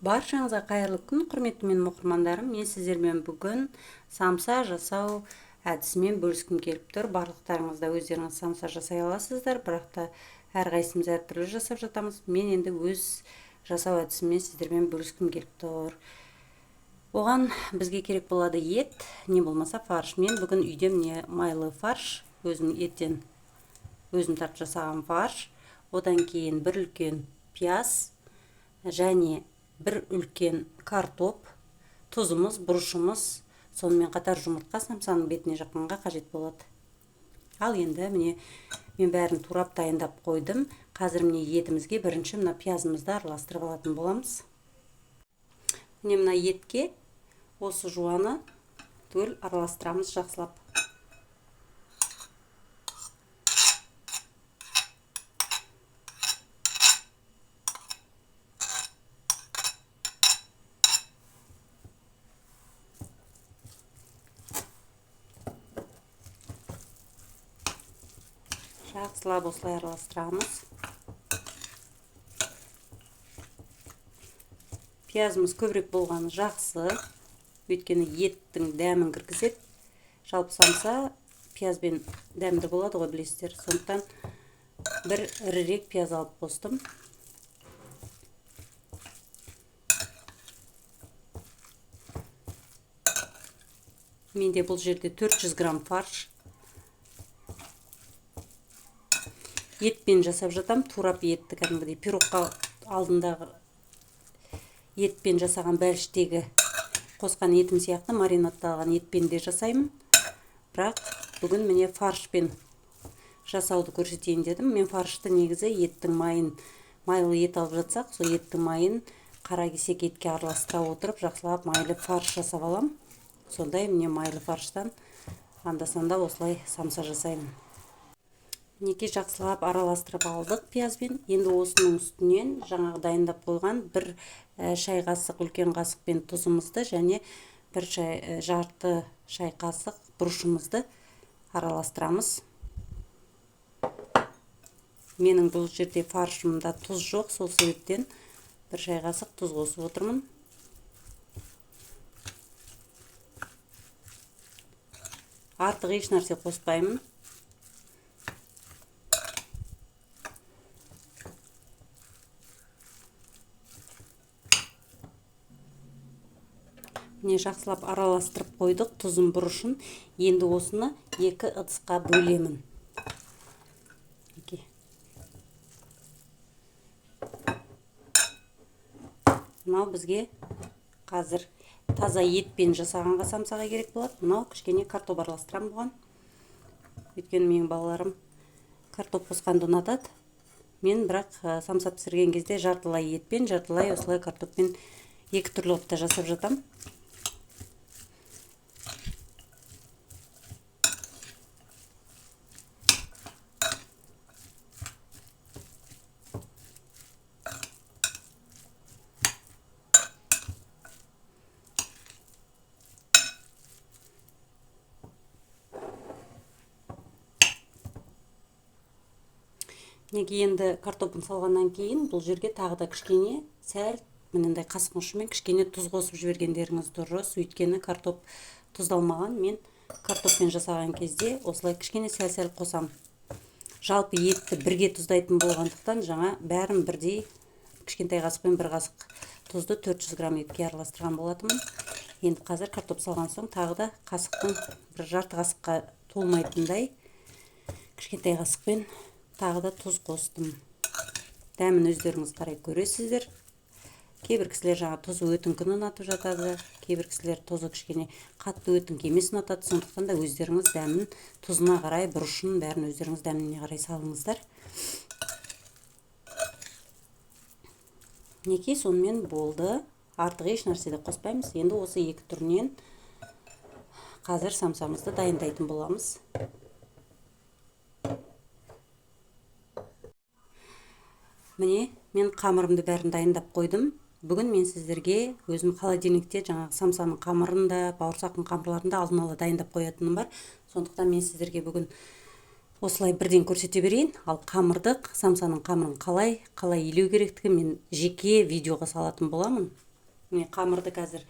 Баршаңызға қайырлы күн, құрметті менің оқырмандарым. Мен сіздермен бүгін самса жасау әдісімен бөліскім келіп тұр. Барлықтарыңыз да өздеріңіз самса жасай аласыздар, бірақ та әрқайсымыз әртүрлі жасап жатамыз. Мен енді өз жасау әдісімен сіздермен бөліскім келіп тұр. Оған бізге керек болады ет, не болмаса фарш. Мен бүгін үйде міне майлы фарш, өзім еттен өзім тартып жасаған фарш. Одан кейін бір үлкен пияз және бір үлкен картоп, тұзымыз, бұрышымыз, сонымен қатар жұмыртқа самсаның бетіне жаққанға қажет болады. Ал енді міне мен бәрін турап дайындап қойдым. Қазір міне етімізге бірінші мына пиязымызды араластырып алатын боламыз. Міне мына етке осы жуаны түгел араластырамыз жақсылап. Жақсылап осылай араластырамыз. Пиязымыз көбірек болғаны жақсы, өйткені еттің дәмін кіргізеді. Жалпы самса пиязбен дәмді болады ғой, білесіздер. Сондықтан бір ірірек пияз алып қостым. Менде бұл жерде 400 грамм фарш. Етпен жасап жатам, турап етті кәдімгідей пирогқа алдындағы етпен жасаған бәліштегі қосқан етім сияқты маринадталған етпен де жасаймын. Бірақ бүгін міне фаршпен жасауды көрсетейін дедім. Мен фаршты негізі еттің майын, майлы ет алып жатсақ, сол еттің майын қара кесек етке араластыра отырып, жақсылап майлы фарш жасап алам. Сондай міне майлы фарштан анда-санда осылай самса жасаймын. Неке жақсылап араластырып алдық пиязбен. Енді осының үстінен жаңағы дайындап қойған бір шай қасық, үлкен қасықпен тұзымызды және бір жарты шай қасық бұрышымызды араластырамыз. Менің бұл жерде фаршымда тұз жоқ, сол себептен бір шай қасық тұз қосып отырмын. Артық еш нәрсе қоспаймын. Міне жақсылап араластырып қойдық тұзын, бұрышын. Енді осыны екі ыдысқа бөлемін. Мынау бізге қазір таза етпен жасағанға самсаға керек болады. Мынау кішкене картоп араластырам бұған. Өйткені менің балаларым картоп қосқанды ұнатады. Мен бірақ самса пісірген кезде жартылай етпен, жартылай осылай картоппен екі түрлі қылып та жасап жатам. Неге енді картопын салғаннан кейін бұл жерге тағы да кішкене сәл мынандай қасықтың ұшымен кішкене тұз қосып жібергендеріңіз дұрыс. Өйткені картоп тұздалмаған. Мен картоппен жасаған кезде осылай кішкене сәл қосам. Жалпы етті бірге тұздайтын болғандықтан жаңа бәрін бірдей кішкентай қасықпен бір қасық тұзды 400 грамм етке араластырған болатынмын. Енді қазір картоп салған соң тағы да қасықтың бір жарты қасыққа толмайтындай кішкентай қасықпен тағы да тұз қостым. Дәмін өздеріңіз қарай көресіздер. Кейбір кісілер жаңа тұзы өтіңкін ұнатып жатады, кейбір кісілер тұзы кішкене қатты өтіңкі емес ұнатады. Сондықтан да өздеріңіз дәмін тұзына қарай, бұрышын бәрін өздеріңіз дәміне қарай салыңыздар. Неке сонымен болды. Артық еш нәрсе де қоспаймыз. Енді осы екі түрінен қазір самсамызды дайындайтын боламыз. Міне, мен қамырымды бәрін дайындап қойдым. Бүгін мен сіздерге өзім холодильникте жаңағы самсаның қамырын да, бауырсақтың қамырларын да алдын ала дайындап қоятыным бар. Сондықтан мен сіздерге бүгін осылай бірден көрсете берейін. Ал қамырды, самсаның қамырын қалай илеу керектігі мен жеке видеоға салатын боламын. Міне қамырды қазір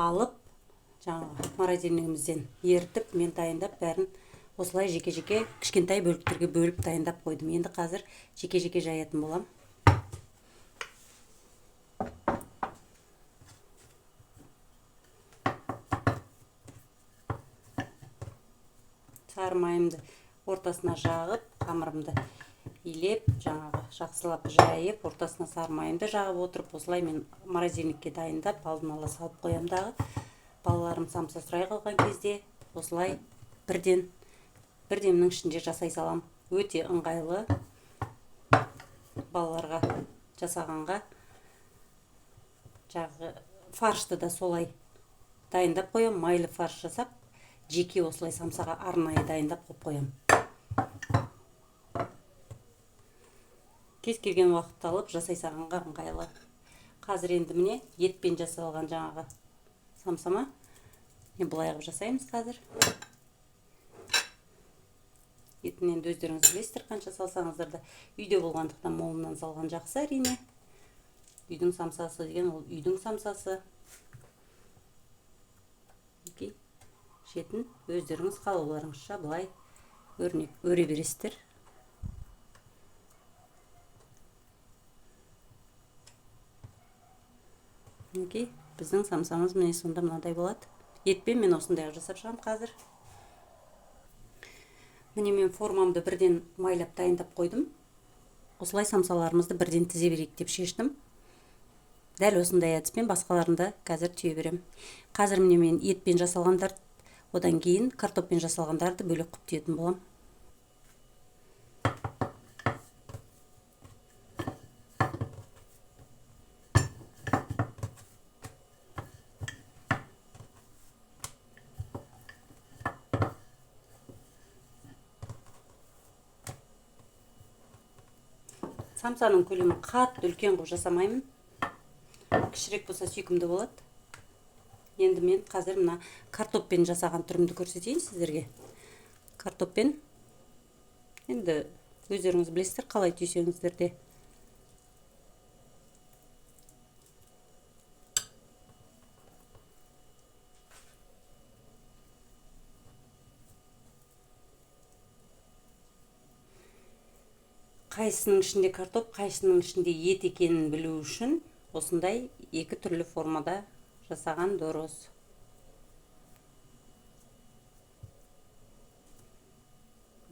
алып, жаңағы морозильнигімізден ерітіп, мен дайындап, бәрін осылай жеке-жеке кішкентай бөліктерге бөліп дайындап қойдым. Енді қазір жеке-жеке жаятын болам. Сары майымды ортасына жағып, қамырымды илеп, жаңағы жақсылап жайып, ортасына сары майымды жағып отырып, осылай мен морозильникке дайындап, алдын ала салып қоям дағы. Балаларым самса сұрай қалған кезде осылай бірдемнің ішінде жасай салам. Өте ыңғайлы. Балаларға жасағанға жағы фаршты да солай дайындап қоям. Майлы фарш жасап, жеке осылай самсаға арнайы дайындап қойып қоям. Кез келген уақытта алып жасай салғанға ыңғайлы. Қазір енді міне етпен жасалған жаңағы самсама. Бұлай қылып жасаймыз қазір. Етін енді өздеріңіз білесіздер, қанша салсаңыздар да. Үйде болғандықтан молынан салған жақсы әрине. Үйдің самсасы деген ол үйдің самсасы. Жетін өздеріңіз қалауларыңызша бұлай өре бересіздер. Біздің самсамыз міне сонда мынадай болады. Етпен мен осындай жасап шығам қазір. Міне мен формамды бірден майлап дайындап қойдым. Осылай самсаларымызды бірден тізе берейік деп шештім. Дәл осындай әдіспен басқаларында қазір түйе берем. Қазір міне мен етпен жасалғандар, одан кейін картоппен жасалғандарды бөлек қып түйетін болам. Самсаның көлемі қатты үлкен қылып жасамаймын. Кішірек болса сүйкімді болады. Енді мен қазір мына картоппен жасаған түрімді көрсетейін сіздерге. Картоппен енді өздеріңіз білесіздер, қалай түйсеңіздер де. Қайсының ішінде картоп, қайсының ішінде ет екенін білу үшін осындай екі түрлі формада жасаған дұрыс.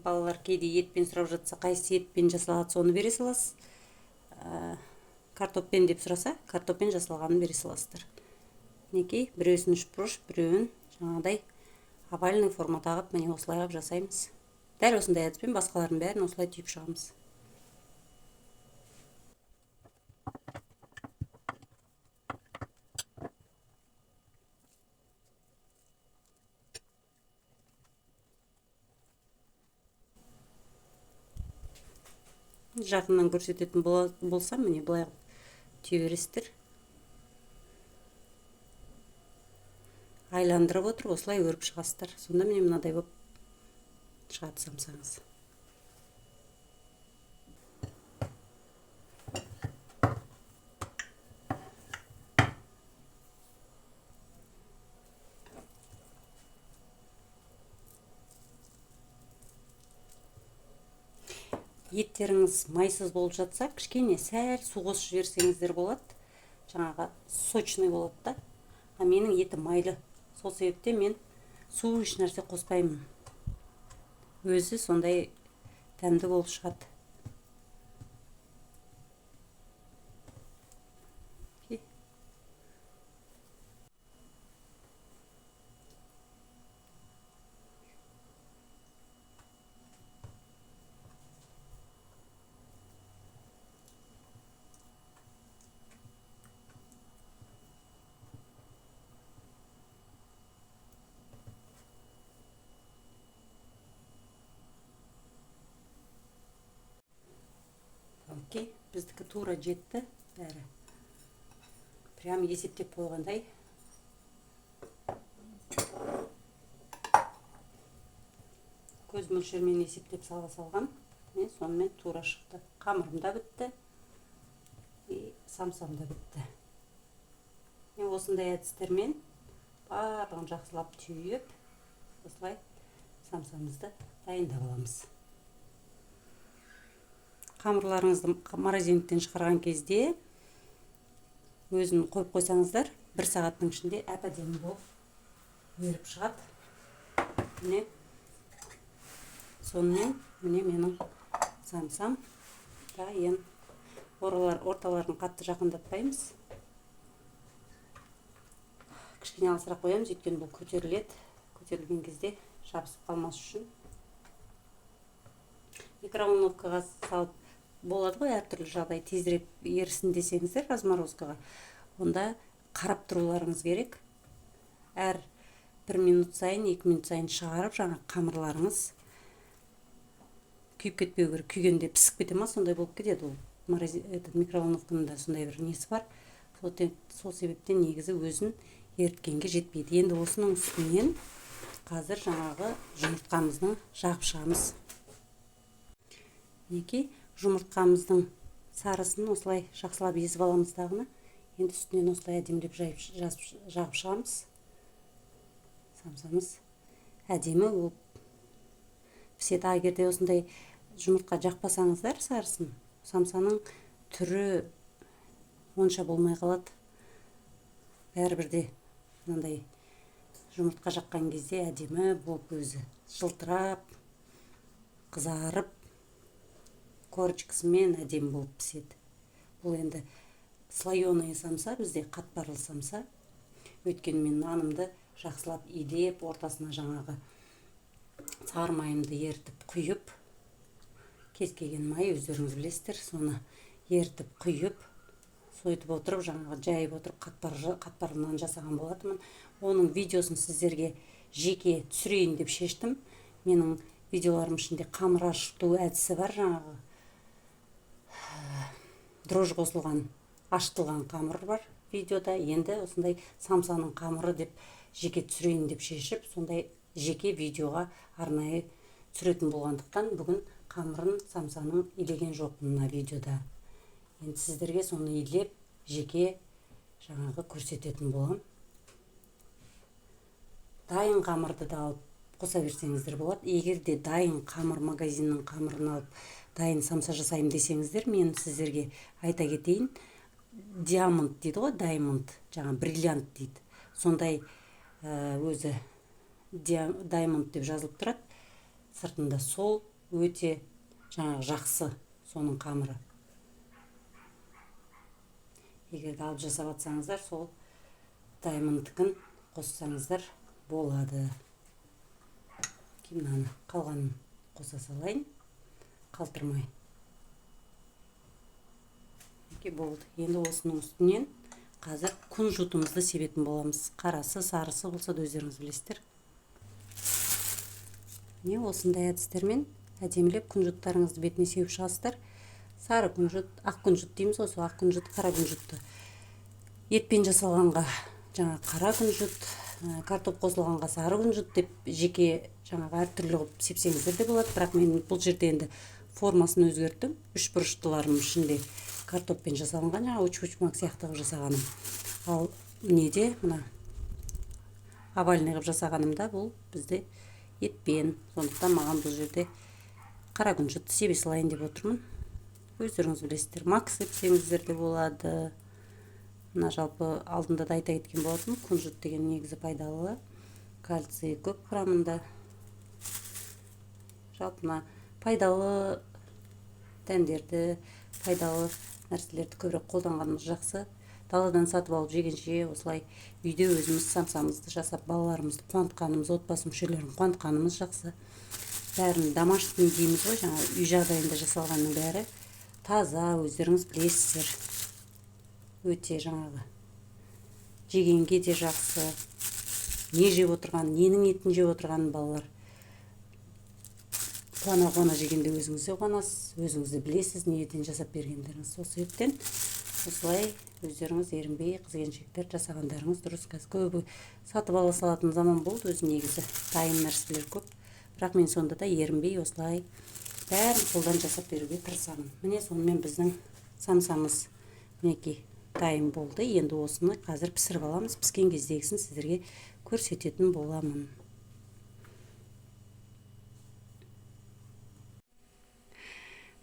Балалар кейде етпен сұрап жатса, қайсы етпен жасалады, соны бере саласыз. Картоппен деп сұраса, картоппен жасалғанын бере саласыздар. Мінекей, біреуісін үшбұрыш, біреуін жаңағыдай овальный формадағы міне осылай қылып жасаймыз. Дәл осындай әдіспен басқалардың бәрін осылай түйіп шығамыз. Жақыннан көрсететін болсам, міне бұлай түйе бересіздер. Айландырып отырып, осылай өріп шығасыздар. Сонда міне мынадай болып шығады самсаңыз. Еттеріңіз майсыз болып жатса, кішкене сәл су қосып жіберсеңіздер болады. Жаңағы сочный болады да. А менің етім майлы. Сол себептен мен су еш нәрсе қоспаймын. Өзі сондай дәмді болып шығады. Окей, біздікі тура жетті бәрі. Прям есептеп қойғандай. Көз мөлшермен есептеп салған. Мен сонымен тура шықты. Қамырым да бітті. И самсам да бітті. осындай әдістермен барлығын жақсылап түйіп, осылай самсамызды дайындап аламыз. Қамырларыңызды морозиліктен шығарған кезде өзін қойып қойсаңыздар, 1 сағаттың ішінде әп-әдемі болып өріп шығады. Міне, сонымен міне менің самсам дайын. Орталарын қатты жақындатпаймыз. Кішкене алысырақ қоямыз, өйткені бұл көтеріледі. Көтерілген кезде жабысып қалмас үшін. Микроволновкаға салып болады ғой, әртүрлі жағдай тезірек ерісін десеңіздер разморозкаға. Онда қарап тұруларыңыз керек. Әр 1 минут сайын, 2 минут сайын шығарып, жаңа қамырларыңыз күйіп кетпеу керек. Күйгенде пісіп кете ма, сондай болып кетеді. Ол микроволновканың да сондай бір несі бар. Сол себептен негізі өзін еріткенге жетпейді. Енді осының үстінен қазір жаңағы жұмыртқамыздың жағып шығамыз. Неке жұмыртқамыздың сарысын осылай жақсылап езіп аламыз дағыны. Енді үстінен осылай әдемілеп жағып шығамыз. Самсамыз әдемі болып піседі. Егерде осындай жұмыртқа жақпасаңыздар сарысын, самсаның түрі онша болмай қалады. Бәрібірде мынандай жұмыртқа жаққан кезде әдемі болып өзі жылтырап, қызарып, корочкасымен әдемі болып піседі. Бұл енді слоеный самса, бізде қатпарлы самса. Өйткені мен нанымды жақсылап илеп, ортасына жаңағы сары майымды ертіп құйып, кез келген май өздеріңіз білесіздер, соны ертіп құйып, сойытып отырып, жаңағы жайып отырып қатпарлы нан жасаған болатынмын. Оның видеосын сіздерге жеке түсірейін деп шештім. Менің видеоларым ішінде қамыр ашыту әдісі бар, жаңағы дрожжи қосылған, ашытылған қамыр бар видеода. Енді осындай самсаның қамыры деп жеке түсірейін деп шешіп, сондай жеке видеоға арнайы түсіретін болғандықтан бүгін қамырын самсаның илеген жоқпын мына видеода. Енді сіздерге соны илеп, жеке жаңағы көрсететін болам. Дайын қамырды да алып қоса берсеңіздер болады. Егер де дайын қамыр, магазиннің қамырын алып дайын самса жасаймын десеңіздер, мен сіздерге айта кетейін. Диамонд дейді ғой, даймонд, жаңа бриллиант дейді. Сондай өзі даймонд деп жазылып тұрады. Сыртында сол өте жаңағы жақсы соның қамыры. Егер алып жасап атсаңыздар, сол даймондтікін қоссаңыздар болады. Мынаны қалғанын қоса салайын, қалтырмай. Болды. Енді осының үстінен қазір күнжутымызды себетін боламыз. Қарасы, сарысы болса да өздеріңіз білесіздер. Осындай әдістермен әдемілеп күнжуттарыңызды бетіне сеуіп шығасыздар. Сары күнжут, ақ күнжут дейміз, осы ақ күнжут, қара күнжутты. Етпен жасалғанға жаңа қара күнжут, картоп қосылғанға сары күнжут деп жеке жаңағы әртүрлі қылып сепсеңіздер де болады. Бірақ мен бұл жерде енді формасын өзгерттім. 3 бұрыштыларым ішінде картоппен жасалынған, жаңа учмак сияқты қылып жасағаным. Ал неде мына овальный қылып жасағанымда бұл бізде етпен. Сондықтан маған бұл жерде қара күнжутты себе салайын деп отырмын. Өздеріңіз білесіздер, макс сепсеңіздер де болады. Мына жалпы алдында да айта кеткен болатын, күнжут деген негізі пайдалы, кальций көп құрамында. Жалпы пайдалы дәндерді, пайдалы нәрселерді көбірек қолданғанымыз жақсы. Даладан сатып алып жегенше осылай үйде өзіміз самсамызды жасап, балаларымызды қуантқанымыз, отбасы мүшелерін қуантқанымыз жақсы. Бәрін домашний дейміз ғой, жаңа үй жағдайында жасалғанның бәрі таза, өздеріңіз білесіздер. Өте жаңағы жегенге де жақсы. Не жеп отырған, ненің етін жеп отырған балалар қуана-қуана жегенде өзіңіз де қуанасыз, өзіңіз де білесіз не етін жасап бергендеріңіз. Сол себептен осылай өздеріңіз ерінбей қыз-келіншектер жасағандарыңыз дұрыс. Қазір көбі сатып ала салатын заман болды, өзі негізі дайын нәрселер көп. Бірақ мен сонда да ерінбей осылай бәрін қолдан жасап беруге тырысамын. Міне сонымен біздің самсамыз мінекей дайын болды. Енді осыны қазір пісіріп аламыз. Піскен кездегісін сіздерге көрсететін боламын.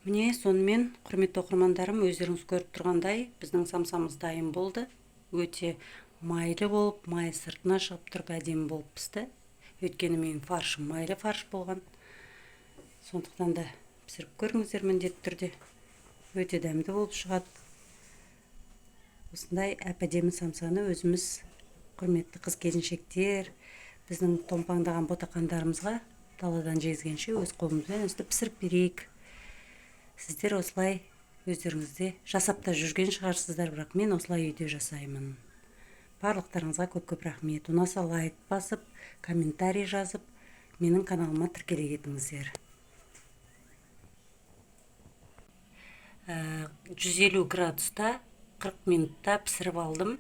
Міне, сонымен құрметті оқырмандарым, өздеріңіз көріп тұрғандай, біздің самсамыз дайын болды. Өте майлы болып, май сыртына шығып тұрып әдемі болып пісті. Өйткені менің фаршым майлы фарш болған. Сондықтан да пісіріп көріңіздер міндетті түрде. Өте дәмді болып шығады. Осындай әп-әдемі самсаны өзіміз, құрметті қыз-келіншектер, біздің томпаңдаған ботақандарымызға даладан жезгенше өз қолымызбен өстіп пісіріп берейік. Сіздер осылай өздеріңізде жасап та жүрген шығарсыздар, бірақ мен осылай үйде жасаймын. Барлықтарыңызға көп-көп рахмет. Ұнаса лайк басып, комментарий жазып, менің каналыма тіркеле кетіңіздер. 150 градуста 40 минутта пісіріп алдым.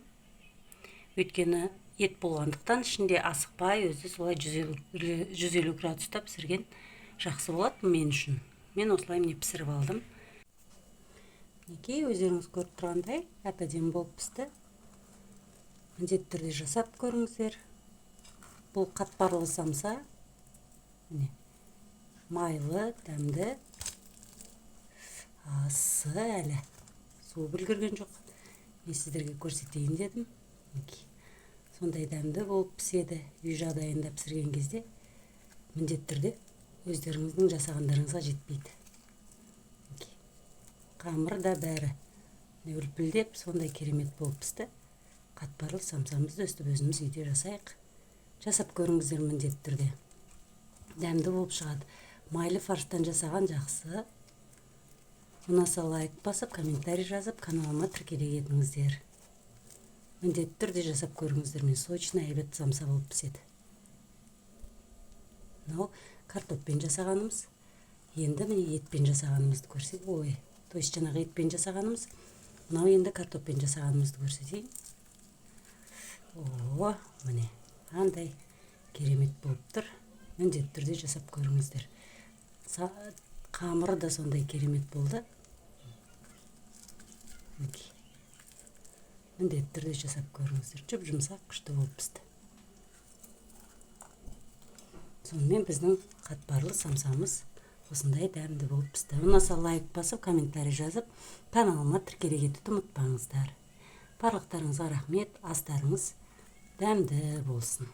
Өйткені ет болғандықтан ішінде асықпай, өзі солай 150 градуста пісірген жақсы болады мен үшін. Мен осылай міне пісіріп алдым. Неке, өздеріңіз көріп тұрғандай, әп-әдемі болып пісті. Міндетті түрде жасап көріңіздер. Бұл қатпарлы самса. Міне, майлы, дәмді. Асы әлі. Суы үлгерген жоқ. Мен сіздерге көрсетейін дедім. Сондай дәмді болып піседі. Үй жағдайында пісірген кезде міндетті түрде өздеріңіздің жасағандарыңызға жетпейді. Қамыры да бәрі үлпілдеп, сондай керемет болып пісті. Қатпарлы самсамызды өстіп өзіміз үйде жасайық. Жасап көріңіздер міндетті түрде. Дәмді болып шығады. Майлы фарштан жасаған жақсы. Ұнаса лайк басып, комментарий жазып, каналыма тіркеле кетіңіздер. Міндетті түрде жасап көріңіздер. Мен сочный әйбет самса болып піседі. Мынау картоппен жасағанымыз. Енді міне етпен жасағанымызды көрсетейін. Ой, то есть жаңағы етпен жасағанымыз. Мынау енді картоппен жасағанымызды көрсетейін. О, міне, қандай керемет болып тұр. Міндетті түрде жасап көріңіздер. Қамыры да сондай керемет болды. Міндетті түрде жасап көріңіздер. Жұп-жұмсақ, күшті болып пісті. Сонымен біздің қатпарлы самсамыз осындай дәмді болып пісті. Ұнаса лайк басып, комментарий жазып, каналыма тіркеле кетуді ұмытпаңыздар. Барлықтарыңызға рахмет. Астарыңыз дәмді болсын.